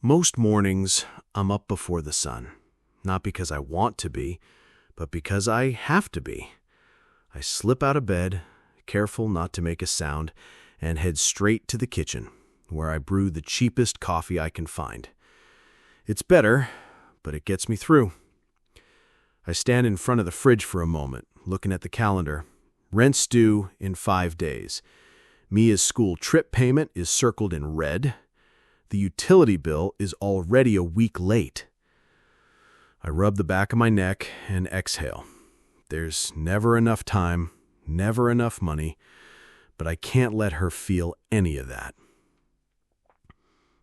Most mornings, I'm up before the sun. Not because I want to be, but because I have to be. I slip out of bed, careful not to make a sound, and head straight to the kitchen, where I brew the cheapest coffee I can find. It's better, but it gets me through. I stand in front of the fridge for a moment, looking at the calendar. Rent's due in 5 days. Mia's school trip payment is circled in red. The utility bill is already a week late. I rub the back of my neck and exhale. There's never enough time, never enough money, but I can't let her feel any of that.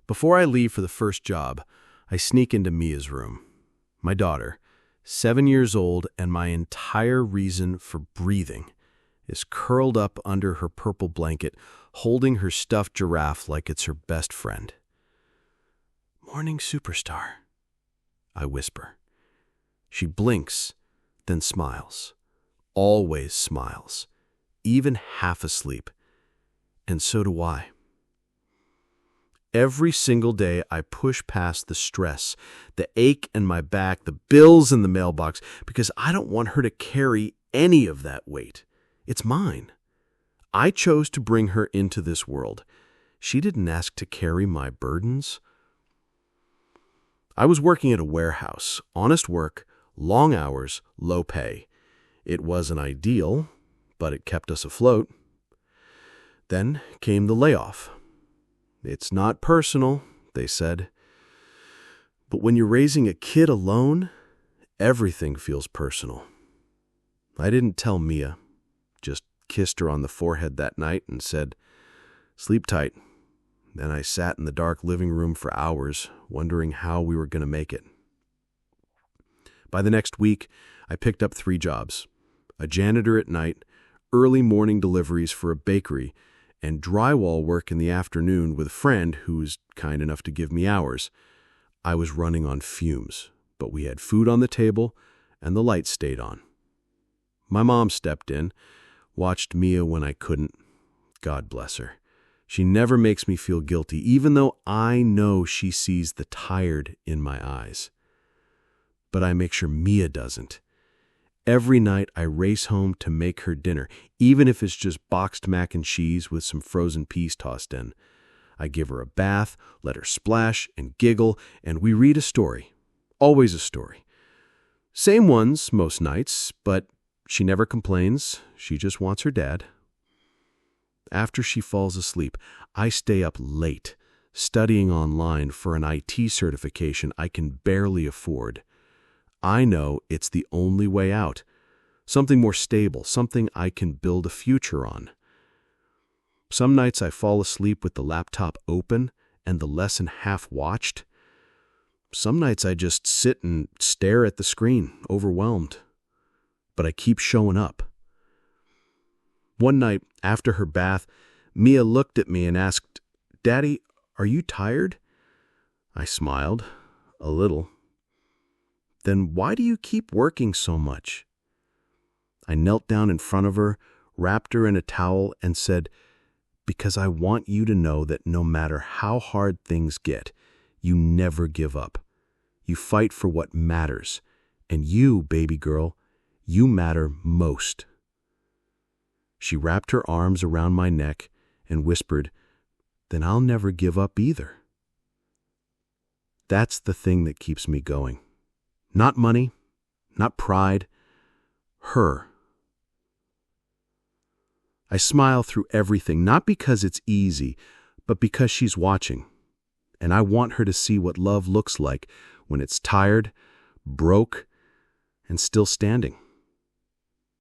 Before I leave for the first job, I sneak into Mia's room. My daughter, 7 years old, and my entire reason for breathing, is curled up under her purple blanket, holding her stuffed giraffe like it's her best friend. "Morning, superstar," I whisper. She blinks, then smiles. Always smiles, even half asleep. And so do I. Every single day I push past the stress, the ache in my back, the bills in the mailbox, because I don't want her to carry any of that weight. It's mine. I chose to bring her into this world. She didn't ask to carry my burdens. I was working at a warehouse, honest work, long hours, low pay. It wasn't ideal, but it kept us afloat. Then came the layoff. "It's not personal," they said. But when you're raising a kid alone, everything feels personal. I didn't tell Mia, just kissed her on the forehead that night and said, "Sleep tight." Then I sat in the dark living room for hours, wondering how we were going to make it. By the next week, I picked up 3 jobs: a janitor at night, early morning deliveries for a bakery, and drywall work in the afternoon with a friend who was kind enough to give me hours. I was running on fumes, but we had food on the table and the lights stayed on. My mom stepped in, watched Mia when I couldn't. God bless her. She never makes me feel guilty, even though I know she sees the tired in my eyes. But I make sure Mia doesn't. Every night I race home to make her dinner, even if it's just boxed mac and cheese with some frozen peas tossed in. I give her a bath, let her splash and giggle, and we read a story. Always a story. Same ones most nights, but she never complains. She just wants her dad. After she falls asleep, I stay up late, studying online for an IT certification I can barely afford. I know it's the only way out. Something more stable, something I can build a future on. Some nights I fall asleep with the laptop open and the lesson half watched. Some nights I just sit and stare at the screen, overwhelmed. But I keep showing up. One night, after her bath, Mia looked at me and asked, "Daddy, are you tired?" I smiled, a little. "Then why do you keep working so much?" I knelt down in front of her, wrapped her in a towel, and said, "Because I want you to know that no matter how hard things get, you never give up. You fight for what matters. And you, baby girl, you matter most." She wrapped her arms around my neck and whispered, "Then I'll never give up either." That's the thing that keeps me going. Not money, not pride, her. I smile through everything, not because it's easy, but because she's watching. And I want her to see what love looks like when it's tired, broke, and still standing.